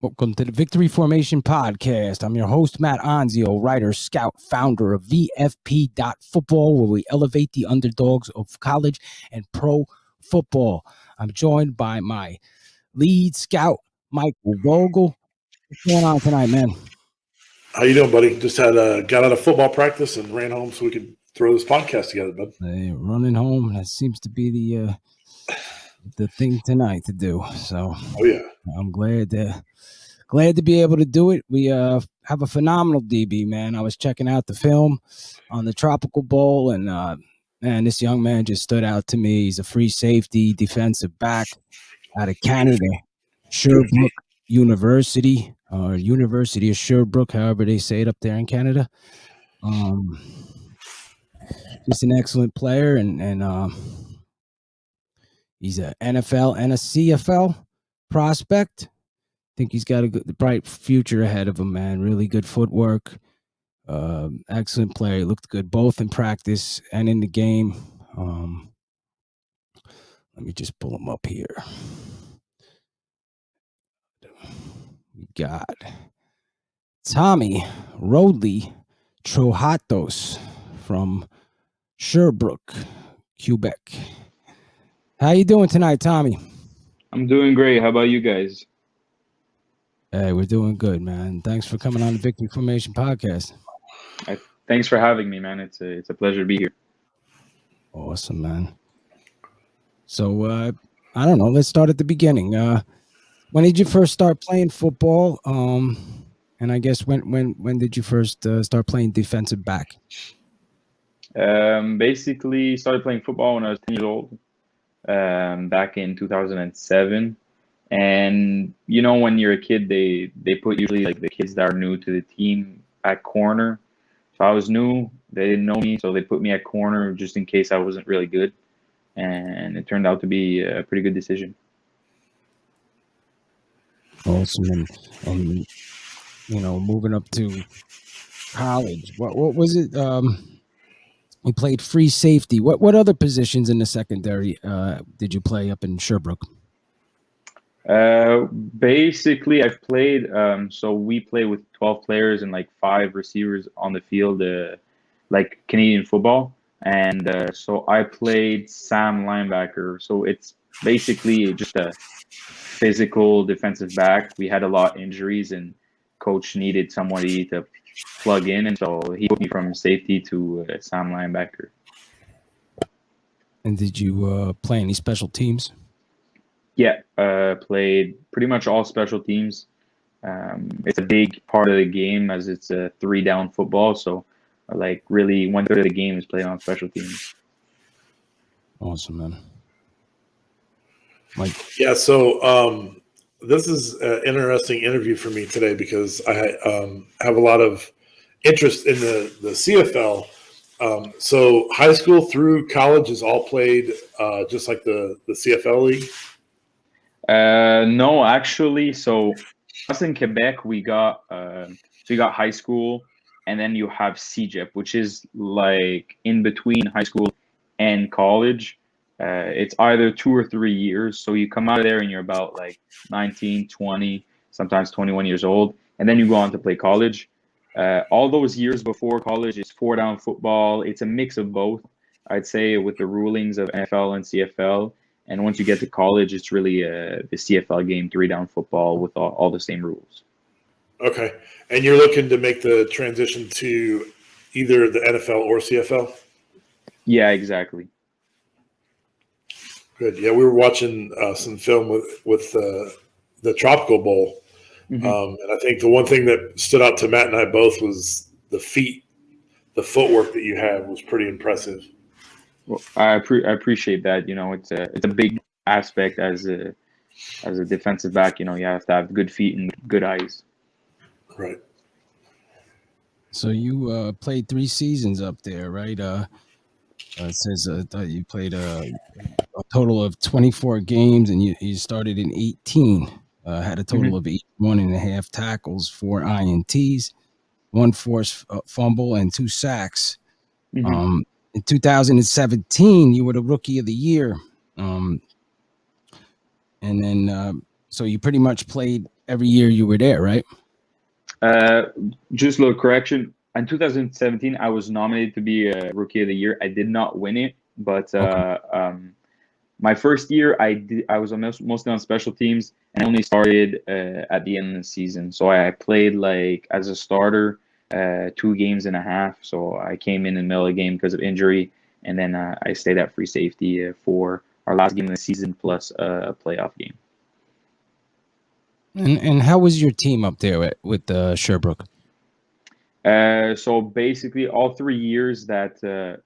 Welcome to the Victory Formation Podcast. I'm your host, Matt Anzio, writer, scout, founder of VFP.football, where we elevate the underdogs of college and pro football. I'm joined by my lead scout, Michael Vogel. What's going on tonight, man? How you doing, buddy? Just got out of football practice and ran home so we could throw this podcast together, bud. Running home, that seems to be the thing tonight to do. So, I'm glad to be able to do it. We have a phenomenal DB, man. I was checking out the film on the Tropical Bowl, and man, this young man just stood out to me. He's a free safety, defensive back out of Canada, Sherbrooke University, or University of Sherbrooke, however they say it up there in Canada. Just an excellent player, and he's an NFL and a CFL prospect. I think he's got a bright future ahead of him, man. Really good footwork. Excellent player. Looked good both in practice and in the game. Let me just pull him up here. We got Tommy Roadley Trohatos from Sherbrooke, Quebec. How you doing tonight, Tommy? I'm doing great. How about you guys? Hey, we're doing good, man. Thanks for coming on the Victory Formation Podcast. Thanks for having me, man. It's a pleasure to be here. Awesome, man. So, I don't know. Let's start at the beginning. When did you first start playing football? And I guess when did you first start playing defensive back? Basically started playing football when I was 10 years old, back in 2007. And you know, when you're a kid, they put usually like the kids that are new to the team at corner. So I was new. They didn't know me, so they put me at corner just in case I wasn't really good. And it turned out to be a pretty good decision. Awesome. And you know, moving up to college, what was it? You played free safety. What other positions in the secondary did you play up in Sherbrooke? Basically, I've played. So we play with 12 players and like 5 receivers on the field, like Canadian football. And so I played Sam linebacker. So it's basically just a physical defensive back. We had a lot of injuries, and coach needed somebody to plug in, and so he put me from safety to Sam linebacker. And did you play any special teams? Yeah, played pretty much all special teams. It's a big part of the game as it's a 3-down football. So, like, really 1/3 of the game is played on special teams. Awesome, man. Mike? Yeah, so this is an interesting interview for me today because I have a lot of interest in the CFL. So high school through college is all played just like the CFL league? No, actually. So us in Quebec, we got you got high school, and then you have CEGEP, which is like in between high school and college. It's either 2 or 3 years. So you come out of there and you're about like 19, 20, sometimes 21 years old, and then you go on to play college. All those years before college is 4-down football. It's a mix of both, I'd say, with the rulings of NFL and CFL. And once you get to college, it's really the CFL game, 3-down football with all the same rules. Okay. And you're looking to make the transition to either the NFL or CFL? Yeah, exactly. Good. Yeah, we were watching some film with the Tropical Bowl. Mm-hmm. And I think the one thing that stood out to Matt and I both was the footwork that you had was pretty impressive. Well, I appreciate that. You know, it's a big aspect as a defensive back. You know, you have to have good feet and good eyes. Right. So you played 3 seasons up there, right? It says you played a total of 24 games, and you started in 18. Had a total of 81.5 tackles, 4 INTs, 1 forced fumble, and 2 sacks. In 2017, you were the Rookie of the Year. And then, so you pretty much played every year you were there, right? Just a little correction. In 2017, I was nominated to be a Rookie of the Year. I did not win it, but my first year, I was mostly on special teams, and I only started at the end of the season. So I played like as a starter 2.5 games. So I came in the middle of the game because of injury, and then I stayed at free safety for our last game of the season plus a playoff game. And how was your team up there with Sherbrooke? So basically, all 3 years that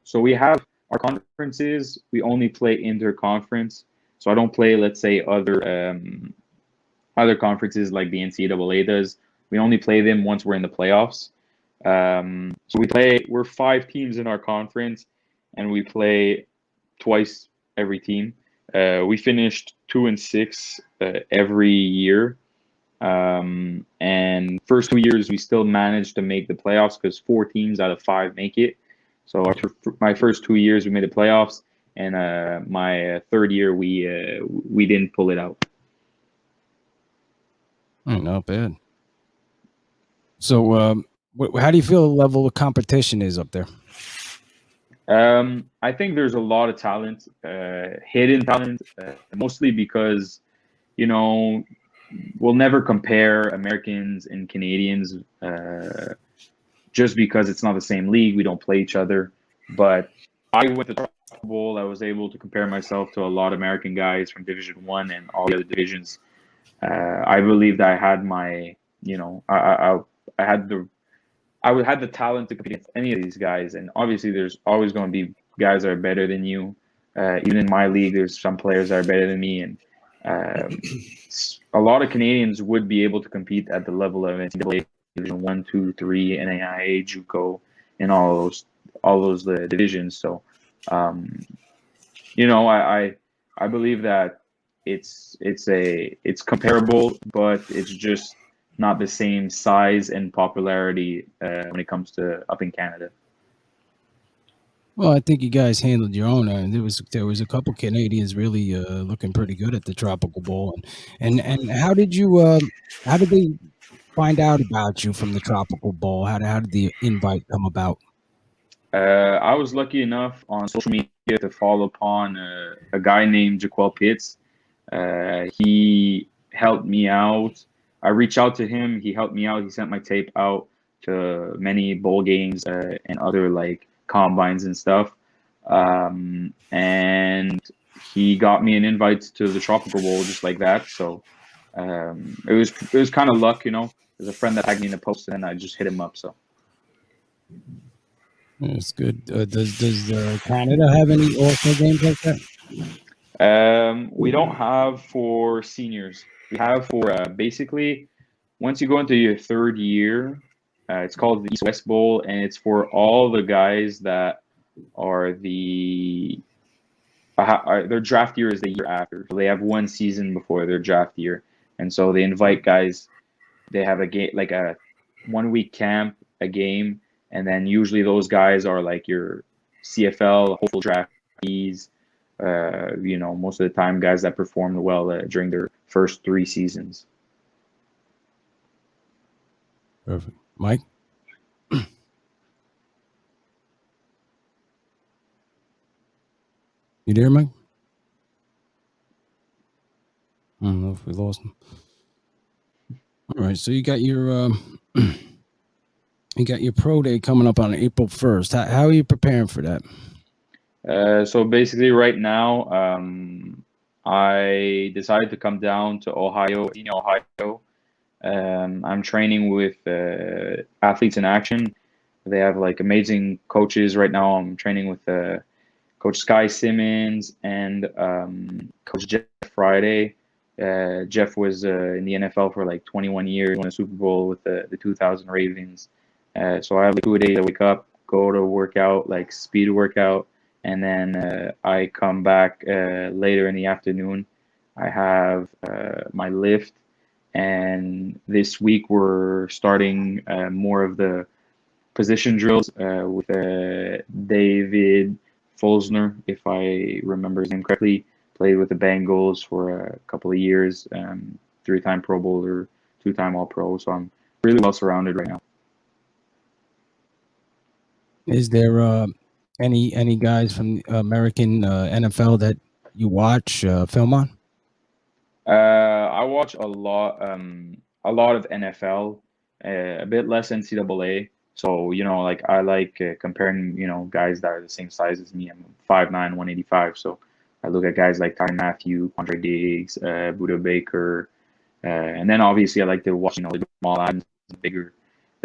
so we have our conferences, we only play inter-conference. So I don't play, let's say, other conferences like the NCAA does. We only play them once we're in the playoffs. So we're 5 teams in our conference, and we play twice every team. We finished 2-6 every year. And first 2 years we still managed to make the playoffs because 4 teams out of 5 make it. So my first 2 years we made the playoffs, and my third year we didn't pull it out. Not bad. So how do you feel the level of competition is up there? I think there's a lot of talent, hidden talent, mostly because, we'll never compare Americans and Canadians just because it's not the same league. We don't play each other. But I went to the Tropical Bowl. I was able to compare myself to a lot of American guys from Division I and all the other divisions. I believe that I had my, I had the talent to compete against any of these guys. And obviously, there's always going to be guys that are better than you. Even in my league, there's some players that are better than me, and a lot of Canadians would be able to compete at the level of NCAA Division 1, 2, 3, NAIA, JUCO, and all those divisions. So, I believe that it's comparable, but it's just not the same size and popularity when it comes to up in Canada. Well, I think you guys handled your own. There was a couple Canadians really looking pretty good at the Tropical Bowl, and how did they find out about you from the Tropical Bowl? How did the invite come about? I was lucky enough on social media to follow upon a guy named Jaquel Pitts. He helped me out. I reached out to him. He helped me out. He sent my tape out to many bowl games and other like combines and stuff. And he got me an invite to the Tropical Bowl just like that. So it was kind of luck, There's a friend that tagged me in a post, and I just hit him up. So that's good. Does Canada have any All-Star games like that? We don't have for seniors. We have for basically once you go into your third year, it's called the East-West Bowl, and it's for all the guys that are their draft year is the year after. So they have one season before their draft year, and so they invite guys. They have a game, like a 1 week camp, a game, and then usually those guys are like your CFL hopeful draftees. Most of the time, guys that performed well during their first 3 seasons. Perfect, Mike. You there, Mike? I don't know if we lost him. All right, so you got your pro day coming up on April 1st. How are you preparing for that? So basically, right now, I decided to come down to Ohio. I'm training with Athletes in Action. They have like amazing coaches right now. I'm training with Coach Sky Simmons and Coach Jeff Friday. Jeff was in the NFL for like 21 years, won a Super Bowl with the 2000 Ravens. So I have like 2 days I wake up, go to workout, like speed workout, and then I come back later in the afternoon. I have my lift, and this week we're starting more of the position drills with David Folsner, if I remember his name correctly. Played with the Bengals for a couple of years, 3-time Pro Bowler, two-time All-Pro. So I'm really well surrounded right now. Is there any guys from American NFL that you watch film on? I watch a lot of NFL, a bit less NCAA. So, like I like comparing, guys that are the same size as me. I'm 5'9", 185. So I look at guys like Tyrann Mathieu, Andre Diggs, Buda Baker, and then obviously I like to watch, the Jamal Adams, the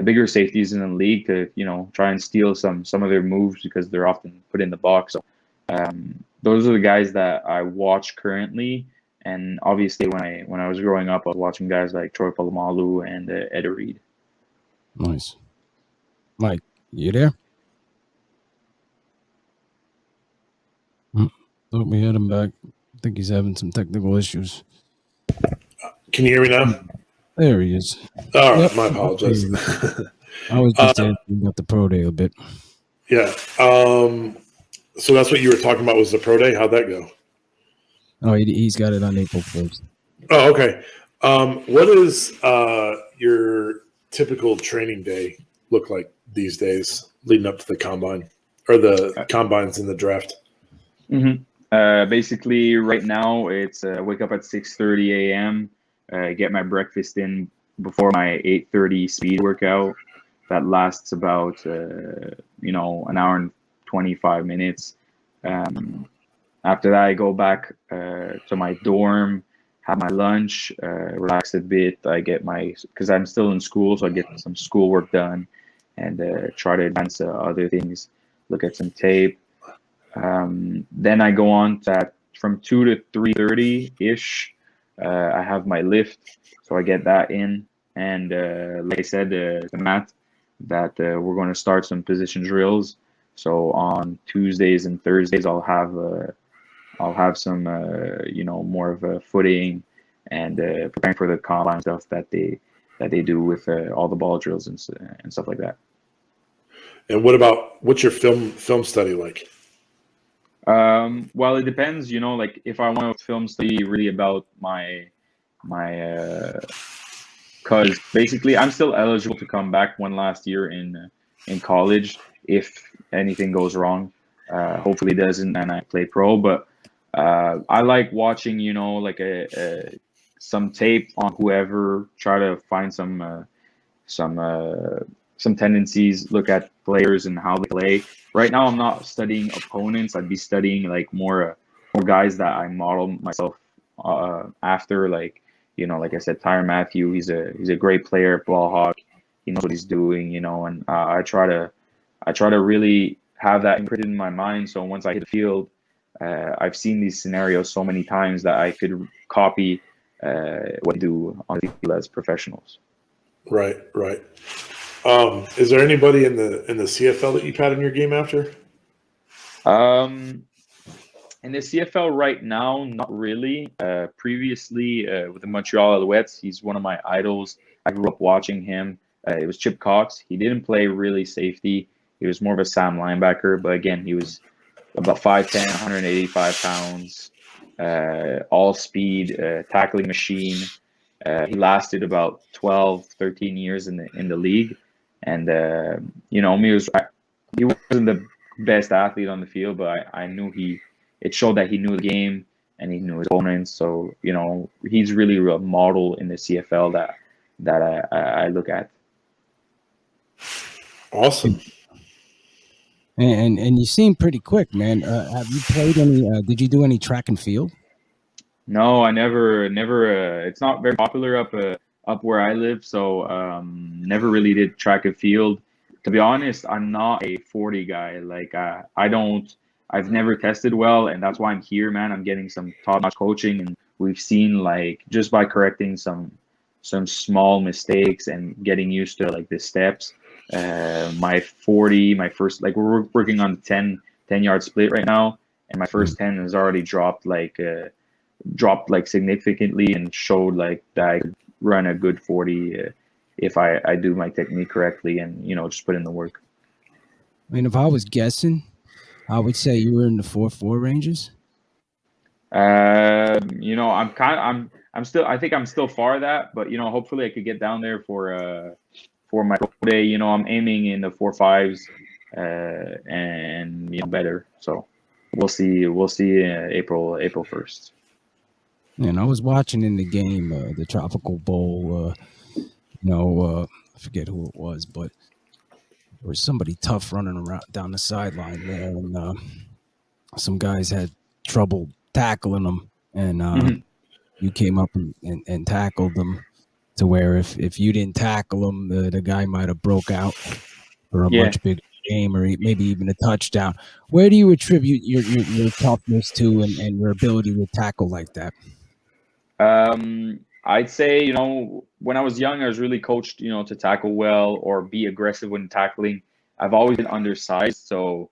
bigger safeties in the league to, try and steal some of their moves because they're often put in the box. So those are the guys that I watch currently. And obviously, when I was growing up, I was watching guys like Troy Polamalu and Ed Reed. Nice. Mike, you there? Thought we had him back. I think he's having some technical issues. Can you hear me now? There he is. All right, my apologies. I was just asking about the pro day a bit. Yeah. So that's what you were talking about was the pro day. How'd that go? Oh, he's got it on April 1st. Oh, okay. What is your typical training day look like these days leading up to the combine or the combines in the draft? Mm-hmm. Basically, right now, it's wake up at 6:30 a.m., get my breakfast in before my 8:30 speed workout. That lasts about, an hour and 25 minutes. After that, I go back to my dorm, have my lunch, relax a bit. I get because I'm still in school, so I get some schoolwork done and try to advance other things, look at some tape. Then I go on from 2 to 3:30-ish. I have my lift, so I get that in. And like I said, the mat that we're going to start some position drills. So on Tuesdays and Thursdays, I'll have some, more of a footing and preparing for the combine stuff that they do with all the ball drills and stuff like that. And what's your film study like? Well, it depends, like if I want to film study really about my because basically I'm still eligible to come back one last year in college if anything goes wrong. Hopefully it doesn't and I play pro, but I like watching, like some tape on whoever, try to find some tendencies, look at players and how they play. Right now, I'm not studying opponents. I'd be studying like more guys that I model myself after. Like like I said, Tyrann Mathieu. He's a great player, ball hawk. He knows what he's doing, and I try to really have that imprinted in my mind. So once I hit the field, I've seen these scenarios so many times that I could copy what they do on the field as professionals. Right. Is there anybody in the CFL that you've had in your game after? In the CFL right now, not really. Previously, with the Montreal Alouettes, he's one of my idols. I grew up watching him. It was Chip Cox. He didn't play really safety. He was more of a Sam linebacker, but again, he was about 5'10", 185 pounds, all speed, tackling machine. He lasted about 12, 13 years in the league. And, he wasn't the best athlete on the field, but I knew it showed that he knew the game and he knew his opponents. So, he's really a model in the CFL that I look at. Awesome. And you seem pretty quick, man. Have you played any? Did you do any track and field? No, I never. It's not very popular up where I live, so never really did track and field. To be honest, I'm not a 40 guy. Like I've never tested well, and that's why I'm here, man. I'm getting some top-notch coaching, and we've seen like just by correcting some small mistakes and getting used to like the steps. My 40, my first, like we're working on the 10-yard split right now, and my first 10 has already dropped significantly and showed like that I could run a good 40 if I do my technique correctly and just put in the work. I mean, if I was guessing, I would say you were in the 4.4 ranges. I'm I think I'm still far that, but hopefully I could get down there for my pro day. I'm aiming in the 4.5s, and better. So we'll see. We'll see April 1st. And I was watching in the game, the Tropical Bowl. I forget who it was, but there was somebody tough running around down the sideline there, and some guys had trouble tackling them, and you came up and tackled them to where if you didn't tackle him, the guy might have broke out for a much bigger game, or maybe even a touchdown. Where do you attribute your toughness to and your ability to tackle like that? I'd say, when I was young, I was really coached, to tackle well or be aggressive when tackling. I've always been undersized, so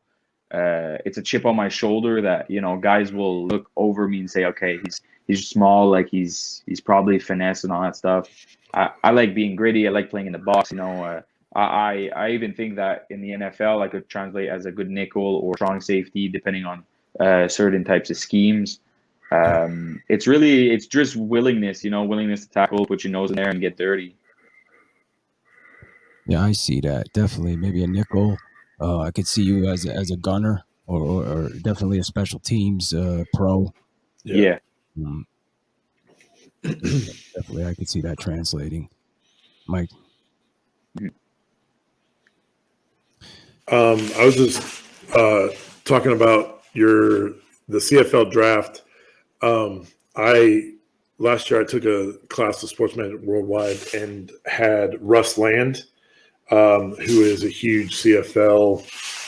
it's a chip on my shoulder that, guys will look over me and say, okay, he's small, like he's probably finesse and all that stuff. I like being gritty. I like playing in the box. I even think that in the NFL I could translate as a good nickel or strong safety, depending on certain types of schemes. It's just willingness to tackle, put your nose in there and get dirty. Yeah, I see that. Definitely. Maybe a nickel. I could see you as a gunner or definitely a special teams pro. Yeah. Definitely, I could see that translating. Mike? I was just talking about the CFL draft. Last year I took a class of sports management worldwide and had Russ Land, who is a huge CFL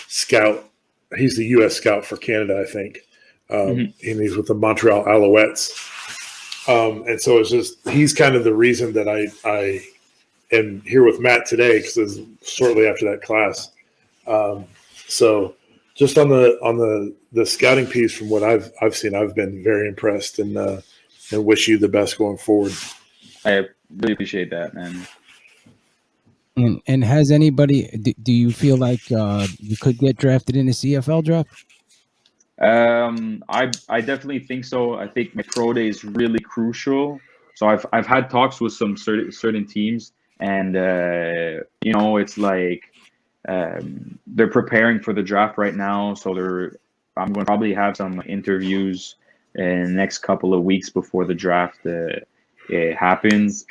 scout. He's the U.S. scout for Canada, I think, and he's with the Montreal Alouettes. And so he's kind of the reason that I am here with Matt today, because it was shortly after that class. So just on the scouting piece, from what I've seen, I've been very impressed, and wish you the best going forward. I really appreciate that, man. And has anybody? Do you feel like you could get drafted in the CFL draft? I definitely think so. I think my pro day is really crucial. So I've had talks with some certain teams, and it's like they're preparing for the draft right now. So I'm going to probably have some interviews in the next couple of weeks before the draft it happens.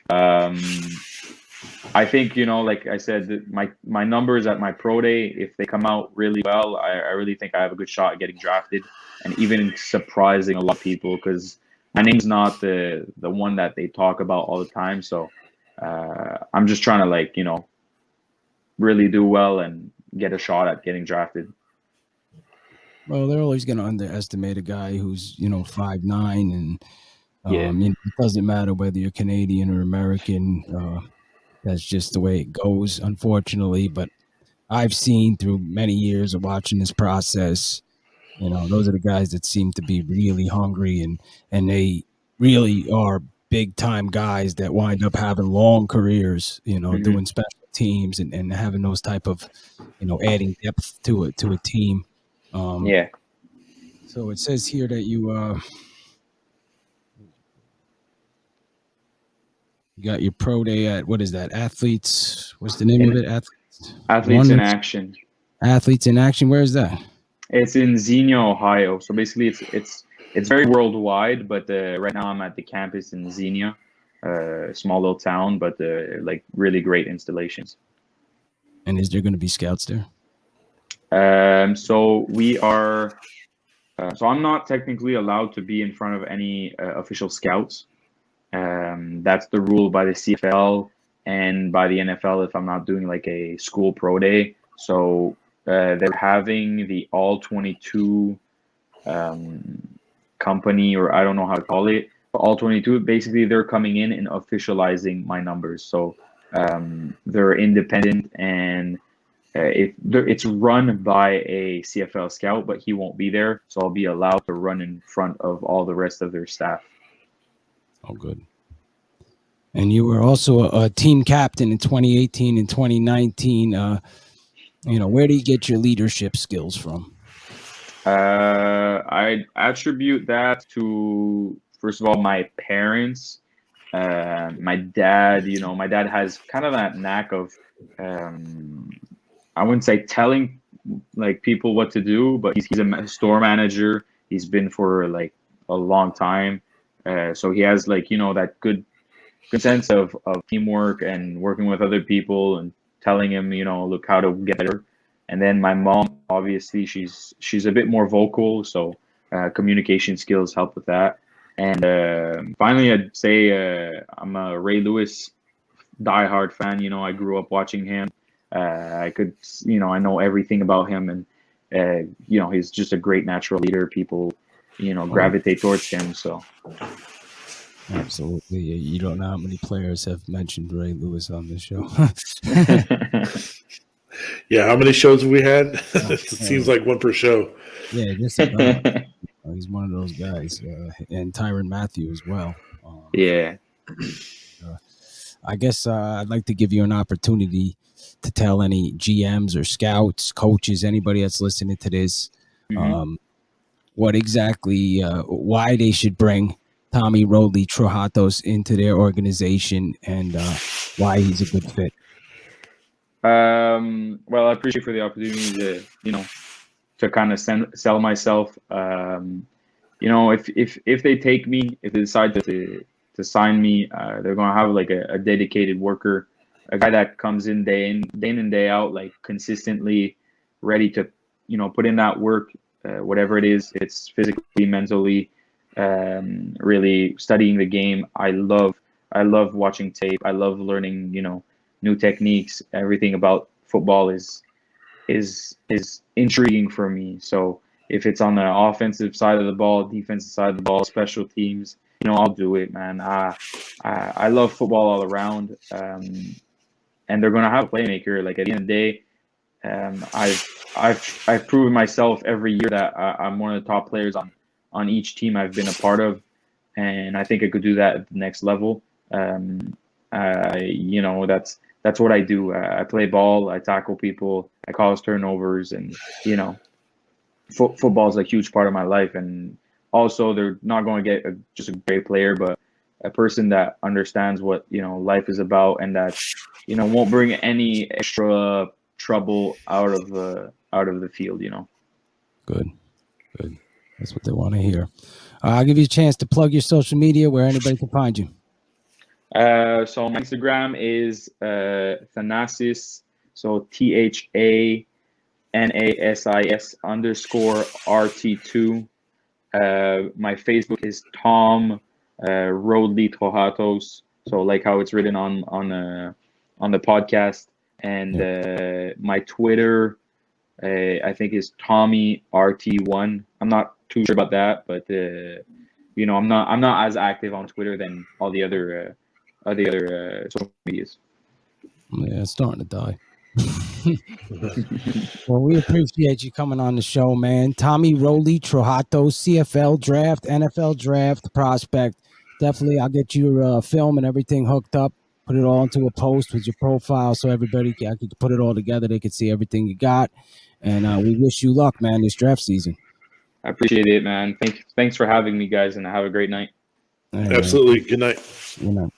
I think, like I said, my numbers at my pro day, if they come out really well, I really think I have a good shot at getting drafted and even surprising a lot of people, because my name's not the one that they talk about all the time. So I'm just trying to really do well and get a shot at getting drafted. Well, they're always going to underestimate a guy who's 5'9", and it doesn't matter whether you're Canadian or American. That's just the way it goes, unfortunately. But I've seen through many years of watching this process, those are the guys that seem to be really hungry, and they really are big time guys that wind up having long careers, doing special teams and having those type of, adding depth to a team. So it says here that you got your pro day at, what is that? Athletes. What's the name of it? Athletes in Action. Athletes in Action. Where is that? It's in Xenia, Ohio. So basically, it's very worldwide. But right now, I'm at the campus in Xenia, small little town, but really great installations. And is there going to be scouts there? So we are. So I'm not technically allowed to be in front of any official scouts. That's the rule by the CFL and by the NFL if I'm not doing a school pro day. So they're having the all 22 company, or I don't know how to call it, but all 22. Basically, they're coming in and officializing my numbers. So they're independent, and it's run by a CFL scout, but he won't be there. So I'll be allowed to run in front of all the rest of their staff. Oh, good. And you were also a team captain in 2018 and 2019. Where do you get your leadership skills from? I attribute that to, first of all, my parents. My dad, my dad has kind of that knack of, I wouldn't say telling like people what to do, but he's a store manager. He's been for like a long time, so he has like that good sense of teamwork and working with other people and telling him look how to get better. And then my mom, obviously, she's a bit more vocal, so communication skills help with that. And finally, I'd say I'm a Ray Lewis diehard fan. I grew up watching him. I know everything about him, and he's just a great natural leader. People, gravitate towards him. So, absolutely, you don't know how many players have mentioned Ray Lewis on this show. Yeah, how many shows have we had? It seems like one per show. Yeah, just about. He's one of those guys, and Tyrann Mathieu as well. Yeah. I guess I'd like to give you an opportunity to tell any GMs or scouts, coaches, anybody that's listening to this, what exactly, why they should bring Tommy Roadley Trohatos into their organization and why he's a good fit. Well, I appreciate for the opportunity to kind of sell myself. If they take me, if they decide to sign me, they're going to have like a dedicated worker, a guy that comes in day in and day out, like consistently ready to, put in that work, whatever it is. It's physically, mentally, really studying the game. I love watching tape. I love learning, new techniques. Everything about football is intriguing for me. So if it's on the offensive side of the ball, defensive side of the ball, special teams, I'll do it, man. I love football all around. And they're going to have a playmaker. Like at the end of the day, I've proven myself every year that I'm one of the top players on each team I've been a part of, and I think I could do that at the next level. That's what I do. I play ball, I tackle people, I cause turnovers, and football is a huge part of my life. And also, they're not going to get just a great player, but a person that understands what life is about, and that won't bring any extra trouble out of the field. Good. That's what they want to hear. I'll give you a chance to plug your social media where anybody can find you. So my Instagram is Thanasis, so THANASIS _RT2. My Facebook is Tom Roadley Trohatos, so like how it's written on the podcast. And my Twitter, I think, is Tommy RT1. I'm not too sure about that, but I'm not as active on Twitter than all the other social medias. Yeah, it's starting to die. Well, we appreciate you coming on the show, man. Tommy Roadley Trohatos, Cfl Draft, NFL Draft prospect. Definitely, I'll get your film and everything hooked up. Put it all into a post with your profile so everybody can put it all together. They can see everything you got. And we wish you luck, man, this draft season. I appreciate it, man. Thanks for having me, guys, and have a great night. Absolutely. Good night. Good night.